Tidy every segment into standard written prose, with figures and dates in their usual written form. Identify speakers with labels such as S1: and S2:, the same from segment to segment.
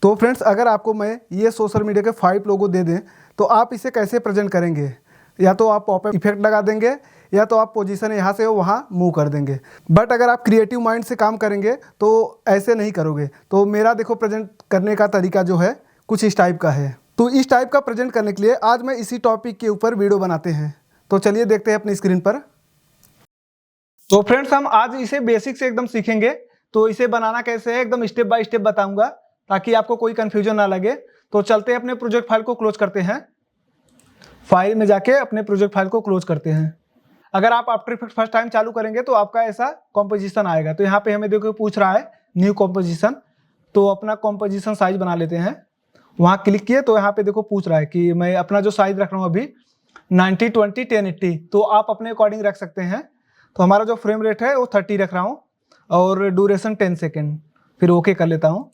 S1: तो फ्रेंड्स, अगर आपको मैं ये सोशल मीडिया के 5 लोगो दे दें तो आप इसे कैसे प्रेजेंट करेंगे? या तो आप पॉपअप इफेक्ट लगा देंगे या तो आप पोजीशन यहाँ से वहाँ मूव कर देंगे। बट अगर आप क्रिएटिव माइंड से काम करेंगे तो ऐसे नहीं करोगे। तो मेरा देखो प्रेजेंट करने का तरीका जो है कुछ इस टाइप का है। तो इस टाइप का प्रेजेंट करने के लिए आज मैं इसी टॉपिक के ऊपर वीडियो बनाते हैं। तो चलिए देखते हैं अपनी स्क्रीन पर। तो फ्रेंड्स, हम आज इसे बेसिक से एकदम सीखेंगे। तो इसे बनाना कैसे है एकदम स्टेप बाय स्टेप बताऊंगा ताकि आपको कोई कंफ्यूजन ना लगे। तो चलते हैं, अपने प्रोजेक्ट फाइल को क्लोज करते हैं। फाइल में जाके अपने प्रोजेक्ट फाइल को क्लोज करते हैं। अगर आप आफ्टर इफेक्ट्स फर्स्ट टाइम चालू करेंगे तो आपका ऐसा कॉम्पोजिशन आएगा। तो यहाँ पे हमें देखो पूछ रहा है न्यू कॉम्पोजिशन। तो अपना कॉम्पोजिशन साइज बना लेते हैं। वहाँ क्लिक किए तो यहाँ पे देखो पूछ रहा है कि मैं अपना जो साइज रख रहा हूँ अभी 90, 20, 1080। तो आप अपने अकॉर्डिंग रख सकते हैं। तो हमारा जो फ्रेम रेट है वो 30 रख रहा हूँ और ड्यूरेशन 10 सेकेंड। फिर ओके कर लेता हूँ।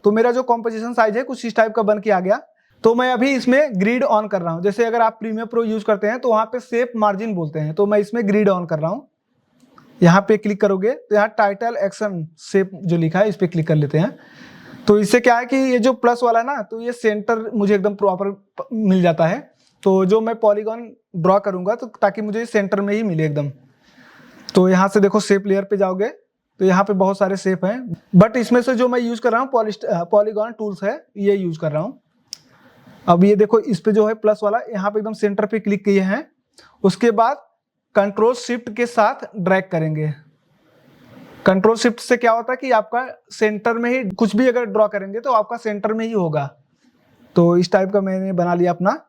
S1: तो मेरा जो कॉम्पोजिशन साइज है कुछ इस टाइप का बन के आ गया। तो मैं अभी इसमें ग्रिड ऑन कर रहा हूँ। जैसे अगर आप प्रीमियर प्रो यूज करते हैं तो वहाँ पे शेप मार्जिन बोलते हैं। तो मैं इसमें ग्रिड ऑन कर रहा हूँ। यहाँ पे क्लिक करोगे तो यहाँ टाइटल एक्शन शेप जो लिखा है इस पर क्लिक कर लेते हैं। तो इससे क्या है कि ये जो प्लस वाला है ना, तो ये सेंटर मुझे एकदम प्रॉपर मिल जाता है। तो जो मैं पॉलीगॉन ड्रॉ करूंगा तो ताकि मुझे सेंटर में ही मिले एकदम। तो यहाँ से देखो शेप लेयर पे जाओगे तो यहाँ पे बहुत सारे शेप हैं। बट इसमें से जो मैं यूज कर रहा हूँ पॉलीगॉन टूल्स है, ये यूज कर रहा हूँ। अब ये देखो इस पे जो है प्लस वाला, यहाँ पे एकदम सेंटर पे क्लिक किए हैं। उसके बाद कंट्रोल शिफ्ट के साथ ड्रैग करेंगे। कंट्रोल शिफ्ट से क्या होता है कि आपका सेंटर में ही कुछ भी अगर ड्रॉ करेंगे तो आपका सेंटर में ही होगा। तो इस टाइप का मैंने बना लिया अपना।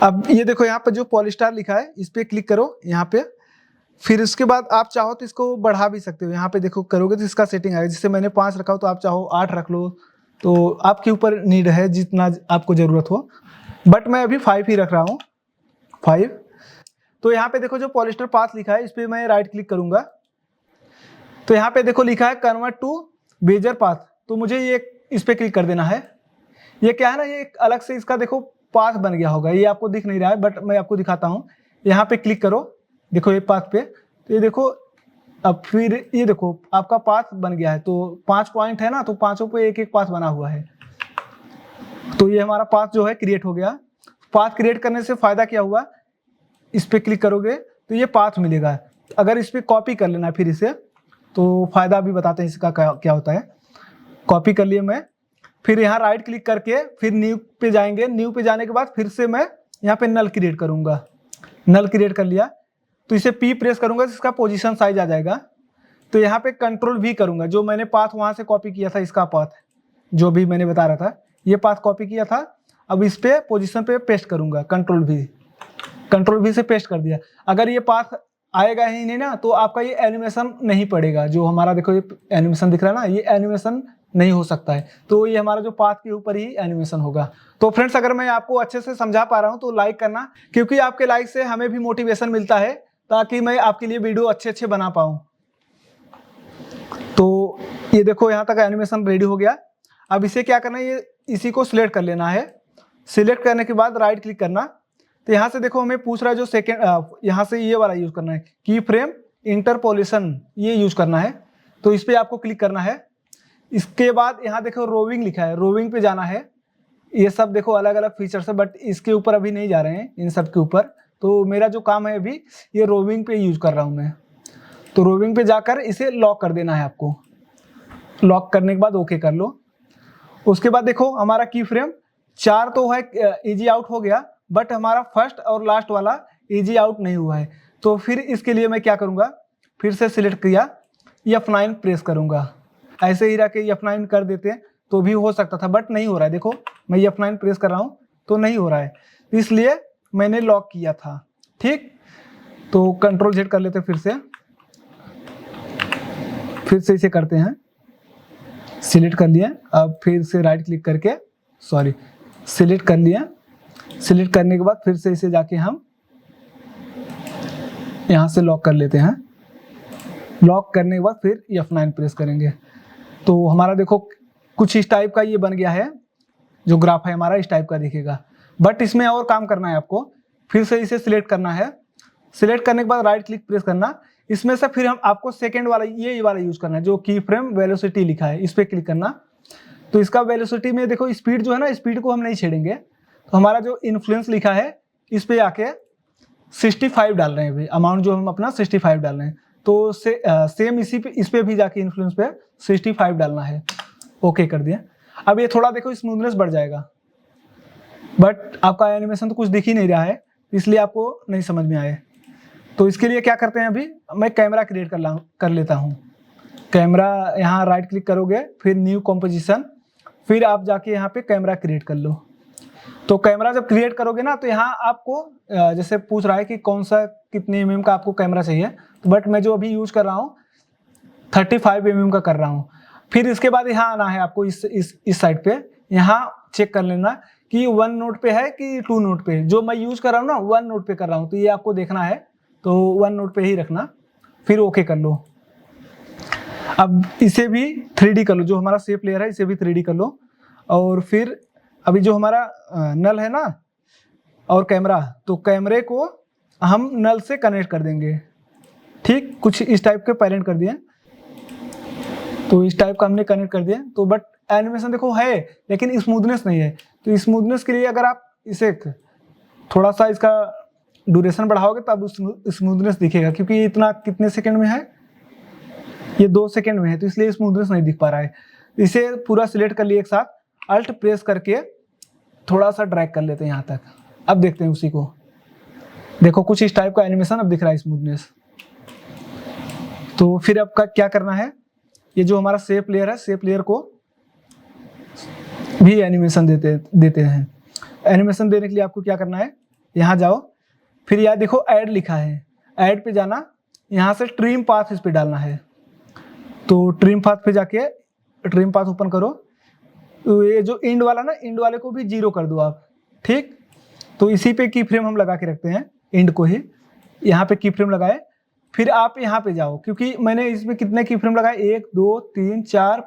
S1: अब ये देखो यहाँ पे जो पॉलीस्टार लिखा है इस पे क्लिक करो यहाँ पे। फिर उसके बाद आप चाहो तो इसको बढ़ा भी सकते हो। यहाँ पे देखो करोगे तो इसका सेटिंग आएगा। जिससे मैंने 5 रखा हो तो आप चाहो 8 रख लो। तो आपके ऊपर नीड है जितना आपको जरूरत हो। बट मैं अभी 5 ही रख रहा हूँ, 5। तो यहाँ पे देखो जो पॉलिस्टर पाथ लिखा है इस पे मैं राइट क्लिक करूंगा। तो यहाँ पे देखो लिखा है कन्वर्ट टू बेजर पाथ। तो मुझे ये इस पे क्लिक कर देना है। ये क्या है ना, ये अलग से इसका देखो पाथ बन गया होगा। ये आपको दिख नहीं रहा है बट मैं आपको दिखाता हूँ। यहाँ पे क्लिक करो, देखो ये पाथ पे। तो ये देखो अब फिर ये देखो आपका पाथ बन गया है। तो 5 पॉइंट है ना, तो पांचों पे एक एक पाथ बना हुआ है। तो ये हमारा पाथ जो है क्रिएट हो गया। पाथ क्रिएट करने से फायदा क्या हुआ, इस पे क्लिक करोगे तो ये पाथ मिलेगा। अगर इस पे कॉपी कर लेना है फिर इसे, तो फायदा भी बताते हैं इसका क्या होता है। कॉपी कर लिए मैं। फिर यहाँ राइट क्लिक करके फिर न्यू पे जाएंगे। न्यू पे जाने के बाद फिर से मैं यहाँ पे नल क्रिएट करूंगा। नल क्रिएट कर लिया तो इसे P प्रेस करूंगा, इसका पोजीशन साइज आ जाएगा। तो यहाँ पे कंट्रोल V करूंगा। जो मैंने पाथ वहां से कॉपी किया था, इसका पाथ जो भी मैंने बता रहा था, ये पाथ कॉपी किया था। अब इस पे पोजीशन पे पेस्ट करूंगा, कंट्रोल V से पेस्ट कर दिया। अगर ये पाथ आएगा ही नहीं ना, तो आपका ये एनिमेशन नहीं पड़ेगा। जो हमारा देखो ये एनिमेशन दिख रहा है ना, ये एनिमेशन नहीं हो सकता है। तो ये हमारा जो पाथ के ऊपर ही एनिमेशन होगा। तो फ्रेंड्स, अगर मैं आपको अच्छे से समझा पा रहा हूँ तो लाइक करना, क्योंकि आपके लाइक से हमें भी मोटिवेशन मिलता है ताकि मैं आपके लिए वीडियो अच्छे बना पाऊँ। तो ये देखो यहाँ तक एनिमेशन रेडी हो गया। अब इसे क्या करना है, ये इसी को सिलेक्ट कर लेना है। सिलेक्ट करने के बाद राइट क्लिक करना। तो यहाँ से देखो हमें पूछ रहा है जो सेकेंड, यहाँ से ये वाला यूज करना है, की फ्रेम इंटरपोलेशन, ये यूज करना है। तो इस पर आपको क्लिक करना है। इसके बाद यहाँ देखो रोविंग लिखा है, रोविंग पे जाना है। ये सब देखो अलग अलग फीचर्स है बट इसके ऊपर अभी नहीं जा रहे हैं, इन सब के ऊपर। तो मेरा जो काम है अभी ये रोविंग पे यूज कर रहा हूँ मैं। तो रोविंग पे जाकर इसे लॉक कर देना है आपको। लॉक करने के बाद ओके कर लो। उसके बाद देखो हमारा की फ्रेम 4 तो है, इजी आउट हो गया। बट हमारा फर्स्ट और लास्ट वाला इजी आउट नहीं हुआ है। तो फिर इसके लिए मैं क्या करूँगा, फिर से सिलेक्ट किया, F9 प्रेस करूँगा। ऐसे ही रह के F9 कर देते तो भी हो सकता था बट नहीं हो रहा है। देखो मैं F9 प्रेस कर रहा हूँ तो नहीं हो रहा है, इसलिए मैंने लॉक किया था। ठीक, तो कंट्रोल Z कर लेते फिर से इसे करते हैं। सिलेक्ट कर लिया। अब फिर से राइट क्लिक करके सिलेक्ट कर लिया। सिलेक्ट करने के बाद फिर से इसे जाके हम यहाँ से लॉक कर लेते हैं। लॉक करने के बाद फिर F9 प्रेस करेंगे। तो हमारा देखो कुछ इस टाइप का ये बन गया है। जो ग्राफ है हमारा इस टाइप का दिखेगा। बट इसमें और काम करना है आपको। फिर से इसे सिलेक्ट करना है। सिलेक्ट करने के बाद राइट क्लिक प्रेस करना। इसमें से फिर हम आपको सेकेंड वाला ये वाला यूज करना है, जो की फ्रेम वेलोसिटी लिखा है, इस पे क्लिक करना। तो इसका वेलोसिटी में देखो स्पीड जो है ना, स्पीड को हम नहीं छेड़ेंगे। तो हमारा जो इन्फ्लुएंस लिखा है इस पे आके 65 डाल रहे हैं भाई, अमाउंट जो हम अपना 65 डाल रहे हैं। तो सेम इस पे भी जाके इन्फ्लुएंस पे 65 डालना है। ओके कर दिया। अब ये थोड़ा देखो स्मूथनेस बढ़ जाएगा, बट आपका एनिमेशन तो कुछ दिख ही नहीं रहा है, इसलिए आपको नहीं समझ में आए। तो इसके लिए क्या करते हैं, अभी मैं कैमरा क्रिएट कर लेता हूँ। कैमरा यहाँ राइट क्लिक करोगे, फिर न्यू कॉम्पोजिशन, फिर आप जाके यहाँ पे कैमरा क्रिएट कर लो। तो कैमरा जब क्रिएट करोगे ना, तो यहाँ आपको जैसे पूछ रहा है कि कौन सा कितने mm का आपको कैमरा चाहिए, तो बट मैं जो अभी यूज कर रहा हूँ 35 mm का कर रहा हूँ। फिर इसके बाद यहाँ आना है आपको इस साइड पे, यहाँ चेक कर लेना कि 1 नोट पे है कि 2 नोट पे। जो मैं यूज कर रहा हूँ ना 1 नोट पे कर रहा हूँ, तो ये आपको देखना है, तो 1 नोट पे ही रखना, फिर ओके कर लो। अब इसे भी 3D कर लो, जो हमारा शेप लेयर है इसे भी 3D कर लो। और फिर अभी जो हमारा नल है ना और कैमरा, तो कैमरे को हम नल से कनेक्ट कर देंगे। ठीक, कुछ इस टाइप के पैरेंट कर दिए, तो इस टाइप का हमने कनेक्ट कर दिया। तो बट एनिमेशन देखो है, लेकिन स्मूथनेस नहीं है। तो स्मूथनेस के लिए अगर आप इसे थोड़ा सा इसका ड्यूरेशन बढ़ाओगे तब स्मूथनेस दिखेगा, क्योंकि ये इतना कितने सेकंड में है, ये 2 सेकंड में है, तो इसलिए स्मूथनेस नहीं दिख पा रहा है। इसे पूरा सिलेक्ट कर लिए एक साथ, अल्ट प्रेस करके थोड़ा सा ड्रैग कर लेते हैं यहाँ तक। अब देखते हैं उसी को, देखो कुछ इस टाइप का एनिमेशन अब दिख रहा है, स्मूथनेस। तो फिर अब क्या करना है, ये जो हमारा शेप लेयर है, शेप लेयर को भी एनिमेशन देते हैं। एनिमेशन देने के लिए आपको क्या करना है, यहाँ जाओ, फिर यहाँ देखो ऐड लिखा है, ऐड पे जाना, यहाँ से ट्रिम पाथ इस पे डालना है। तो ट्रिम पाथ पे जाके ट्रिम पाथ ओपन करो, तो ये जो इंड वाला ना, इंड वाले को भी 0 कर दो आप। ठीक, तो इसी पे की फ्रेम हम लगा के रखते हैं, इंड को ही यहाँ पे की फ्रेम लगाए। फिर आप यहाँ पे जाओ, क्योंकि मैंने इसमें कितने की फ्रेम लगाए, 1 2 3 4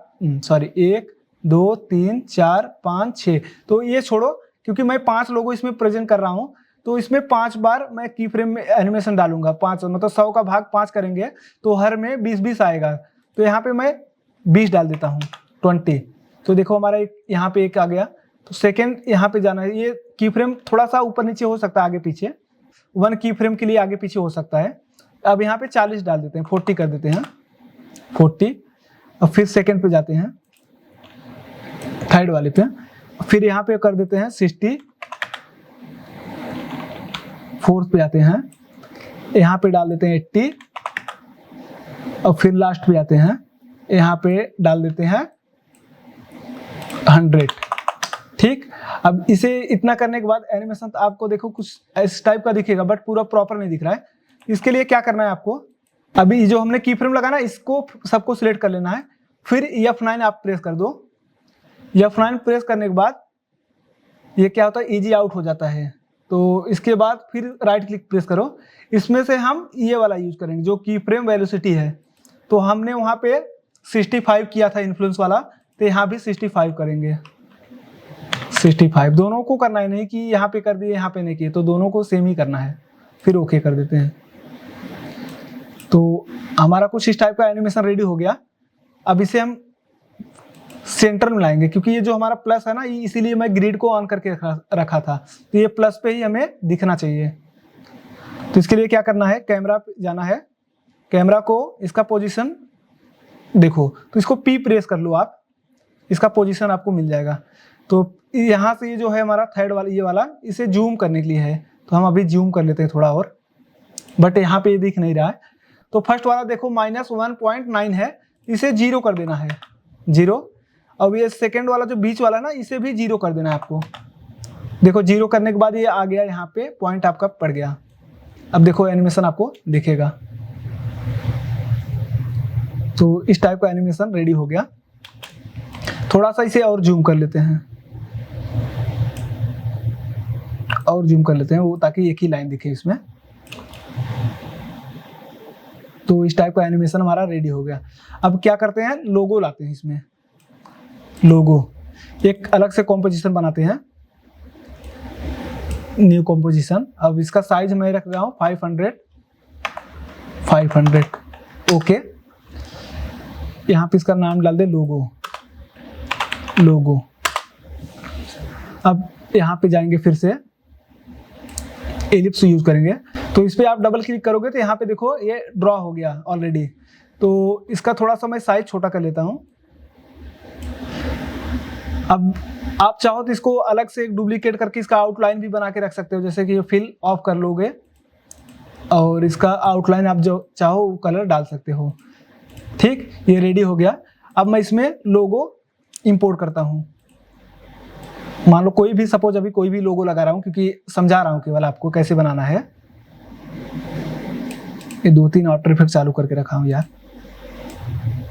S1: 1 2 3 4 5 6। तो ये छोड़ो, क्योंकि मैं 5 लोगों इसमें प्रेजेंट कर रहा हूँ, तो इसमें 5 बार मैं की फ्रेम में एनिमेशन डालूंगा। 5 मतलब 100 का भाग 5 करेंगे, तो हर में 20-20 आएगा। तो यहाँ पे मैं 20 डाल देता हूँ, 20। तो देखो हमारा यहाँ पे एक आ गया। तो सेकेंड यहाँ पे जाना है, ये की फ्रेम थोड़ा सा ऊपर नीचे हो सकता है, आगे पीछे 1 की फ्रेम के लिए आगे पीछे हो सकता है। अब यहाँ पे 40 डाल देते हैं, 40 कर देते हैं, 40। और फिर सेकेंड पे जाते हैं, थर्ड वाले पे, फिर यहाँ पे कर देते हैं 60। फोर्थ पे जाते हैं, यहाँ पे डाल देते हैं 80। और फिर लास्ट पे आते हैं, यहाँ पे डाल देते हैं 100। ठीक, अब इसे इतना करने के बाद एनिमेशन तो आपको देखो कुछ इस टाइप का दिखेगा, बट पूरा प्रॉपर नहीं दिख रहा है। इसके लिए क्या करना है आपको, अभी जो हमने की फ्रेम लगाना, इसको सबको सिलेक्ट कर लेना है। फिर F9 आप प्रेस कर दो। F9 प्रेस करने के बाद ये क्या होता है, इजी आउट हो जाता है। तो इसके बाद फिर राइट क्लिक प्रेस करो। इसमें से हम ये वाला यूज करेंगे जो की फ्रेम वेलोसिटी है। तो हमने वहाँ पे 65 किया था इन्फ्लुएंस वाला, तो यहाँ भी 65 करेंगे। 65 दोनों को करना है, नहीं कि यहाँ पे कर दिए यहाँ पे नहीं किए, तो दोनों को सेम ही करना है। फिर ओके कर देते हैं। तो हमारा कुछ इस टाइप का एनिमेशन रेडी हो गया। अब इसे हम सेंटर में लाएंगे, क्योंकि ये जो हमारा प्लस है ना, इसीलिए मैं ग्रिड को ऑन करके रखा था, तो ये प्लस पे ही हमें दिखना चाहिए। तो इसके लिए क्या करना है, कैमरा पे जाना है, कैमरा को इसका पोजीशन देखो, तो इसको P प्रेस कर लो आप, इसका पोजीशन आपको मिल जाएगा। तो यहाँ से ये जो है हमारा थर्ड वाला, ये वाला, इसे जूम करने के लिए है, तो हम अभी जूम कर लेते हैं थोड़ा और, बट यहाँ पे ये दिख नहीं रहा है। तो फर्स्ट वाला देखो -1.9 है, इसे 0 कर देना है, 0। अब ये सेकेंड वाला जो बीच वाला ना, इसे भी 0 कर देना है आपको। देखो 0 करने के बाद ये आ गया, यहाँ पे पॉइंट आपका पड़ गया। अब देखो एनिमेशन आपको दिखेगा। तो इस टाइप का एनिमेशन रेडी हो गया। थोड़ा सा इसे और जूम कर लेते हैं, और जूम कर लेते हैं वो, ताकि एक ही लाइन दिखे इसमें। तो इस टाइप का एनिमेशन हमारा रेडी हो गया। अब क्या करते हैं, लोगो लाते हैं इसमें, लोगो एक अलग से कॉम्पोजिशन बनाते हैं, न्यू कॉम्पोजिशन। अब इसका साइज मैं रख रहा हूँ 500। ओके, यहाँ पे इसका नाम डाल दे लोगो। लोगो। अब यहाँ पे जाएंगे, फिर से एलिप्स यूज करेंगे। तो इस पर आप डबल क्लिक करोगे तो यहाँ पे देखो ये ड्रॉ हो गया ऑलरेडी। तो इसका थोड़ा सा मैं साइज छोटा कर लेता हूँ। अब आप चाहो तो इसको अलग से एक डुप्लीकेट करके इसका आउटलाइन भी बना के रख सकते हो, जैसे कि ये फिल ऑफ कर लोगे और इसका आउटलाइन आप जो चाहो वो कलर डाल सकते हो। ठीक, ये रेडी हो गया। अब मैं इसमें लोगो इंपोर्ट करता हूँ। मान लो कोई भी, सपोज अभी कोई भी लोगो लगा रहा हूँ, क्योंकि समझा रहा हूँ केवल आपको कैसे बनाना है। ये 2-3 आफ्टर इफेक्ट चालू करके रखा हूँ यार।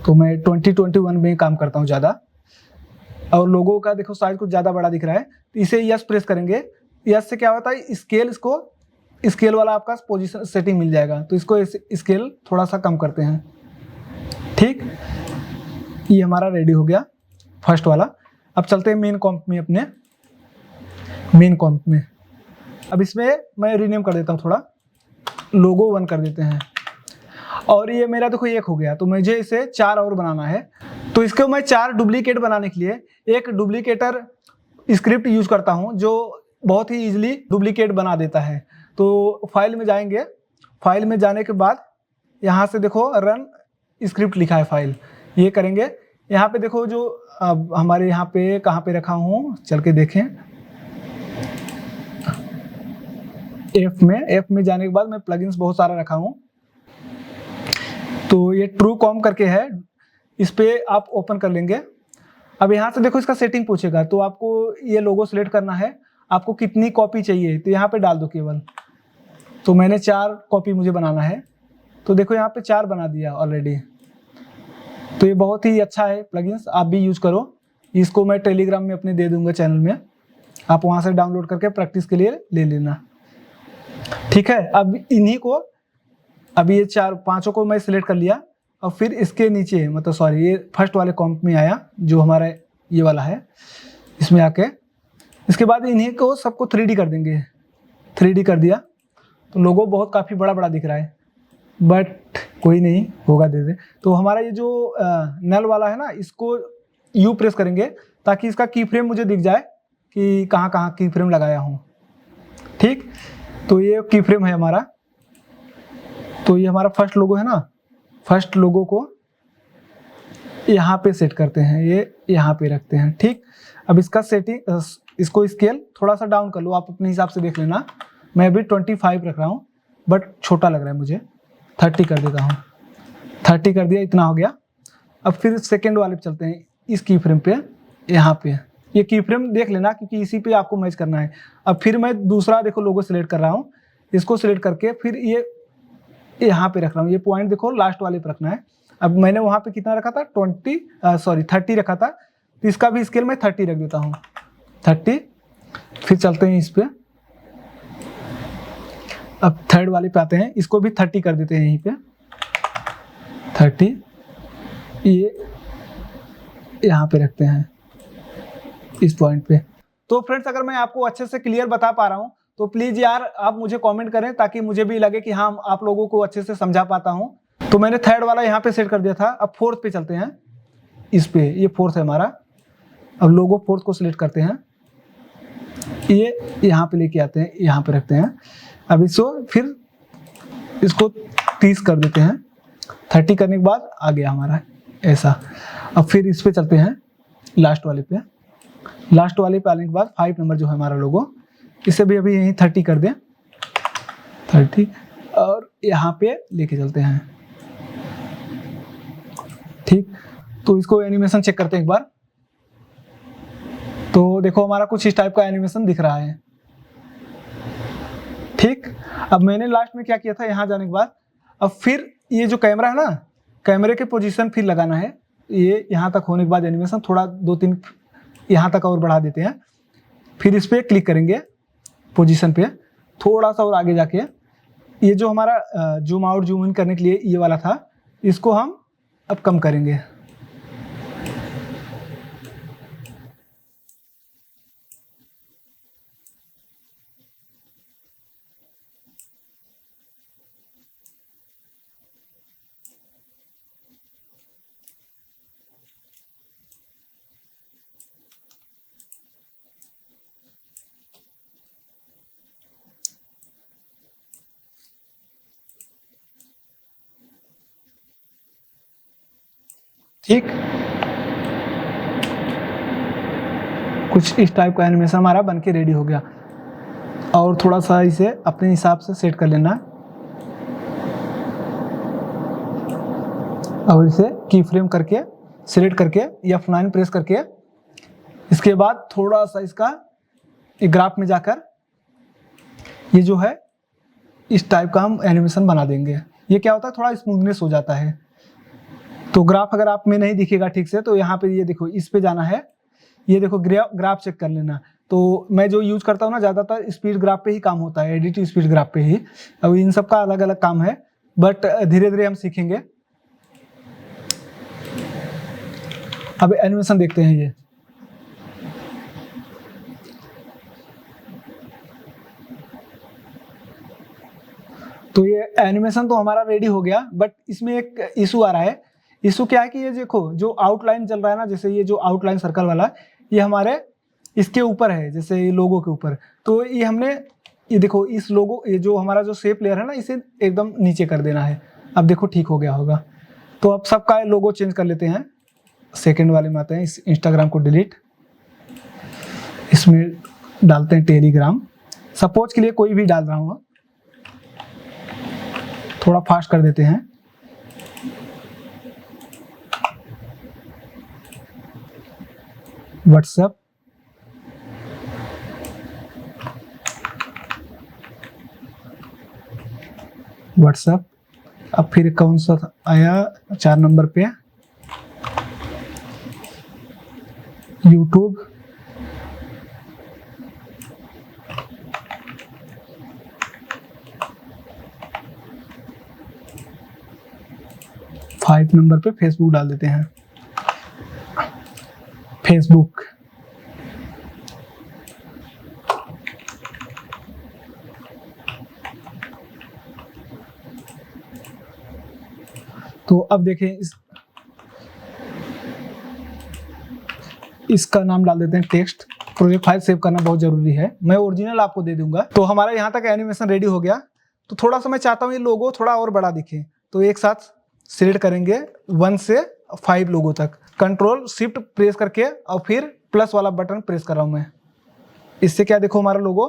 S1: तो मैं 2021 में काम करता हूँ ज़्यादा। और लोगों का देखो साइज कुछ ज़्यादा बड़ा दिख रहा है, तो इसे यस प्रेस करेंगे। यस से क्या होता है, स्केल, इसको स्केल वाला आपका पोजीशन सेटिंग मिल जाएगा। तो इसको स्केल थोड़ा सा कम करते हैं। ठीक, ये हमारा रेडी हो गया फर्स्ट वाला। अब चलते हैं मेन कॉम्प में, अपने मेन कॉम्प में। अब इसमें मैं रीनेम कर देता हूँ, थोड़ा लोगो 1 कर देते हैं। और ये मेरा देखो 1 हो गया, तो मुझे इसे 4 और बनाना है। तो इसको मैं 4 डुप्लीकेट बनाने के लिए एक डुप्लीकेटर स्क्रिप्ट यूज करता हूँ, जो बहुत ही इजीली डुप्लीकेट बना देता है। तो फाइल में जाएंगे, फाइल में जाने के बाद यहाँ से देखो रन स्क्रिप्ट लिखा है फाइल, ये करेंगे। यहाँ पे देखो जो अब हमारे यहाँ पे कहाँ पे रखा हूँ, चल के देखें। एफ में जाने के बाद मैं प्लगइन्स बहुत सारा रखा हूँ। तो ये ट्रू कॉम करके है, इस पे आप ओपन कर लेंगे। अब यहाँ से देखो इसका सेटिंग पूछेगा, तो आपको ये लोगो सिलेक्ट करना है, आपको कितनी कॉपी चाहिए तो यहाँ पे डाल दो केवल। तो मैंने 4 कॉपी मुझे बनाना है, तो देखो यहाँ पे 4 बना दिया ऑलरेडी। तो ये बहुत ही अच्छा है प्लगइन्स, आप भी यूज करो। इसको मैं टेलीग्राम में अपने दे दूंगा चैनल में, आप वहाँ से डाउनलोड करके प्रैक्टिस के लिए ले लेना। ठीक है, अब इन्हीं को, अभी ये 4-5 को मैं सिलेक्ट कर लिया। और फिर इसके नीचे, मतलब सॉरी, ये फर्स्ट वाले कॉम्प में आया जो हमारा ये वाला है, इसमें आके इसके बाद इन्हीं को सबको 3D कर देंगे। 3D कर दिया तो लोगो बहुत काफ़ी बड़ा बड़ा दिख रहा है, बट कोई नहीं, होगा दे दे। तो हमारा ये जो नल वाला है ना, इसको यू प्रेस करेंगे ताकि इसका की फ्रेम मुझे दिख जाए कि कहाँ कहाँ की फ्रेम लगाया हूँ। ठीक, तो ये की फ्रेम है हमारा। तो ये हमारा फर्स्ट लोगो है ना, फर्स्ट लोगो को यहाँ पे सेट करते हैं, ये यहाँ पे रखते हैं। ठीक, अब इसका सेटिंग, इसको स्केल थोड़ा सा डाउन कर लो, आप अपने हिसाब से देख लेना। मैं अभी 25 रख रहा हूँ, बट छोटा लग रहा है मुझे, 30 कर देता हूँ। 30 कर दिया, इतना हो गया। अब फिर सेकेंड वाले पे चलते हैं, इस की फ्रेम पे, यहाँ पे ये की फ्रेम देख लेना, क्योंकि इसी पे आपको मैच करना है। अब फिर मैं दूसरा देखो लोगो सिलेक्ट कर रहा हूँ, इसको सिलेक्ट करके फिर ये यहाँ पे रख रहा हूँ। ये पॉइंट देखो लास्ट वाले पे रखना है। अब मैंने वहाँ पे कितना रखा था, 30 रखा था, तो इसका भी स्केल मैं 30 रख देता हूँ, 30। फिर चलते हैं इस पे, अब थर्ड वाले पे आते हैं, इसको भी 30 कर देते हैं यहीं पे, 30। ये यहाँ पे रखते हैं इस पॉइंट पे। तो फ्रेंड्स, अगर मैं आपको अच्छे से क्लियर बता पा रहा हूँ तो प्लीज यार आप मुझे कमेंट करें, ताकि मुझे भी लगे कि हाँ, आप लोगों को अच्छे से समझा पाता हूँ। तो मैंने थर्ड वाला यहाँ पे सेट कर दिया था। अब फोर्थ पे चलते हैं, इस पे, ये फोर्थ है हमारा। अब लोगो फोर्थ को सिलेक्ट करते हैं, ये यहाँ पे लेके आते हैं, यहाँ पे रखते हैं। अब इसको फिर इसको 30 कर देते हैं। 30 करने के बाद आ गया हमारा ऐसा। अब फिर इस पे चलते हैं, लास्ट वाले पे। लास्ट वाले पे आने के बाद 5 नंबर जो है हमारा लोगो, इसे भी अभी यहीं 30 कर दें, 30, और यहाँ पे लेके चलते हैं। ठीक, तो इसको एनिमेशन चेक करते हैं एक बार। तो देखो हमारा कुछ इस टाइप का एनिमेशन दिख रहा है। ठीक, अब मैंने लास्ट में क्या किया था, यहाँ जाने के बाद अब फिर ये जो कैमरा है ना, कैमरे के पोजीशन फिर लगाना है। ये यहाँ तक होने के बाद एनिमेशन थोड़ा 2-3 यहाँ तक और बढ़ा देते हैं। फिर इस पर क्लिक करेंगे पोजीशन पे, थोड़ा सा और आगे जाके ये जो हमारा जूम आउट जूम इन करने के लिए ये वाला था, इसको हम अब कम करेंगे। ठीक, कुछ इस टाइप का एनिमेशन हमारा बन के रेडी हो गया। और थोड़ा सा इसे अपने हिसाब से सेट कर लेना और इसे की फ्रेम करके सिलेक्ट करके F9 प्रेस करके इसके बाद थोड़ा सा इसका ग्राफ में जाकर ये जो है इस टाइप का हम एनिमेशन बना देंगे। ये क्या होता है, थोड़ा स्मूथनेस हो जाता है। तो ग्राफ अगर आप में नहीं दिखेगा ठीक से तो यहाँ पे ये देखो, इस पे जाना है, ये देखो ग्राफ चेक कर लेना। तो मैं जो यूज करता हूँ ना, ज़्यादातर स्पीड ग्राफ पे ही काम होता है, एडिट स्पीड ग्राफ पे ही। अब इन सब का अलग अलग काम है, बट धीरे धीरे हम सीखेंगे। अब एनिमेशन देखते हैं। ये तो ये एनिमेशन तो हमारा रेडी हो गया, बट इसमें एक इशू आ रहा है। इशू क्या है कि ये देखो जो आउटलाइन चल रहा है ना, जैसे ये जो आउटलाइन सर्कल वाला, ये हमारे इसके ऊपर है, जैसे ये लोगो के ऊपर। तो ये हमने, ये देखो इस लोगो, ये जो हमारा जो शेप लेयर है ना, इसे एकदम नीचे कर देना है। अब देखो ठीक हो गया होगा। तो अब सबका लोगो चेंज कर लेते हैं। सेकेंड वाले में आते हैं, इस इंस्टाग्राम को डिलीट, इसमें डालते हैं टेलीग्राम। सपोज के लिए कोई भी डाल रहा हूँ, थोड़ा फास्ट कर देते हैं। WhatsApp, WhatsApp. अब फिर कौन सा आया 4 नंबर पे, यूट्यूब, फाइव नंबर पे फेसबुक डाल देते हैं, फेसबुक। तो अब देखें इसका नाम डाल देते हैं टेक्स्ट। प्रोजेक्ट फाइल सेव करना बहुत जरूरी है, मैं ओरिजिनल आपको दे दूंगा। तो हमारा यहाँ तक एनिमेशन रेडी हो गया। तो थोड़ा सा मैं चाहता हूँ ये लोगो थोड़ा और बड़ा दिखे, तो एक साथ सिलेक्ट करेंगे 1 से 5 लोगो तक। कंट्रोल शिफ्ट प्रेस करके और फिर प्लस वाला बटन प्रेस कर रहा हूँ मैं। इससे क्या देखो हमारा लोगो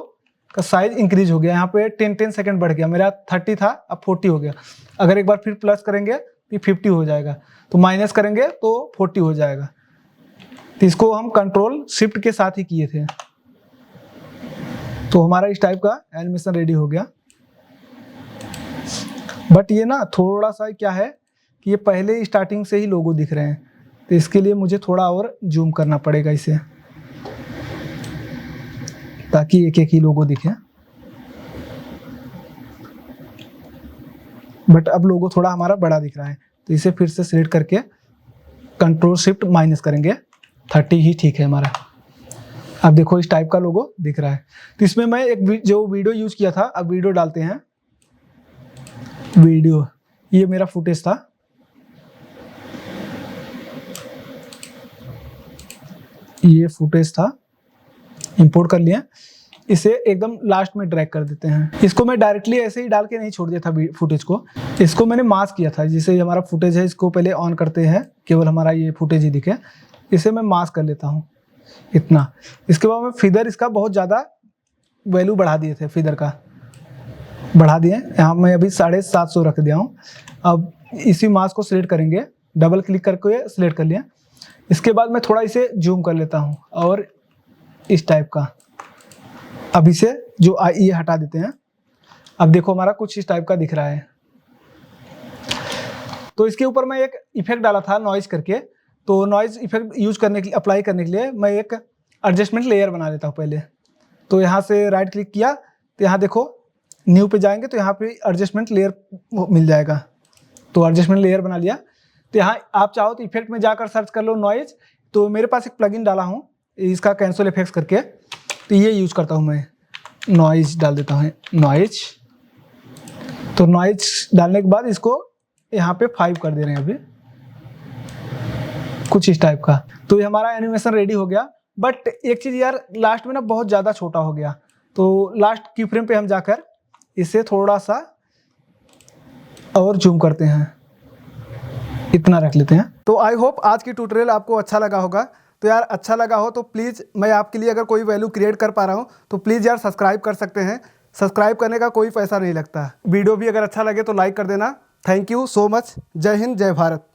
S1: का साइज इंक्रीज हो गया। यहाँ पे 10 सेकंड बढ़ गया, मेरा 30 था अब 40 हो गया। अगर एक बार फिर प्लस करेंगे तो 50 हो जाएगा, तो माइनस करेंगे तो 40 हो जाएगा। तो इसको हम कंट्रोल शिफ्ट के साथ ही किए थे। तो हमारा इस टाइप का एनिमेशन रेडी हो गया। बट ये ना थोड़ा सा क्या है कि ये पहले स्टार्टिंग से ही लोगो दिख रहे हैं, तो इसके लिए मुझे थोड़ा और जूम करना पड़ेगा इसे, ताकि एक एक ही लोगो दिखे। बट अब लोगो थोड़ा हमारा बड़ा दिख रहा है, तो इसे फिर से सिलेक्ट करके कंट्रोल शिफ्ट माइनस करेंगे, 30 ही ठीक है हमारा। अब देखो इस टाइप का लोगो दिख रहा है। तो इसमें मैं एक जो वीडियो यूज किया था, अब वीडियो डालते हैं। वीडियो, ये मेरा फुटेज था, ये फुटेज था, इंपोर्ट कर लिया। इसे एकदम लास्ट में ड्रैग कर देते हैं। इसको मैं डायरेक्टली ऐसे ही डाल के नहीं छोड़ दिया था फुटेज को, इसको मैंने मास्क किया था। जिसे हमारा फुटेज है इसको पहले ऑन करते हैं, केवल हमारा ये फुटेज ही दिखे। इसे मैं मास्क कर लेता हूँ इतना। इसके बाद मैं फिदर इसका बहुत ज़्यादा वैल्यू बढ़ा दिए थे, फिदर का बढ़ा दिए। यहाँ मैं अभी 750 रख दिया हूँ। अब इसी मास्क को सिलेक्ट करेंगे, डबल क्लिक करके सिलेक्ट कर लिया। इसके बाद मैं थोड़ा इसे जूम कर लेता हूँ और इस टाइप का। अब इसे जो ये हटा देते हैं। अब देखो हमारा कुछ इस टाइप का दिख रहा है। तो इसके ऊपर मैं एक इफेक्ट डाला था नॉइज करके। तो नॉइज इफेक्ट यूज करने के लिए, अप्लाई करने के लिए मैं एक एडजस्टमेंट लेयर बना लेता हूँ पहले। तो यहाँ से राइट क्लिक किया, तो यहाँ देखो न्यू पे जाएंगे तो यहाँ पे एडजस्टमेंट लेयर मिल जाएगा। तो एडजस्टमेंट लेयर बना लिया। तो यहाँ आप चाहो तो इफेक्ट में जाकर सर्च कर लो नॉइज। तो मेरे पास एक प्लगइन डाला हूँ इसका, कैंसल इफेक्ट्स करके। तो ये यूज करता हूँ मैं, नॉइज डाल देता हूँ, नॉइज। तो नॉइज डालने के बाद इसको यहाँ पे 5 कर दे रहे हैं अभी, कुछ इस टाइप का। तो ये हमारा एनिमेशन रेडी हो गया। बट एक चीज़ यार, लास्ट में ना बहुत ज़्यादा छोटा हो गया। तो लास्ट की फ्रेम पे हम जाकर इसे थोड़ा सा और जूम करते हैं इतना रख लेते हैं। तो आई होप आज की ट्यूटोरियल आपको अच्छा लगा होगा। तो यार अच्छा लगा हो तो प्लीज़ मैं आपके लिए अगर कोई वैल्यू क्रिएट कर पा रहा हूँ तो प्लीज़ यार सब्सक्राइब कर सकते हैं। सब्सक्राइब करने का कोई पैसा नहीं लगता। वीडियो भी अगर अच्छा लगे तो लाइक कर देना। Thank you so much. जय हिंद, जय भारत।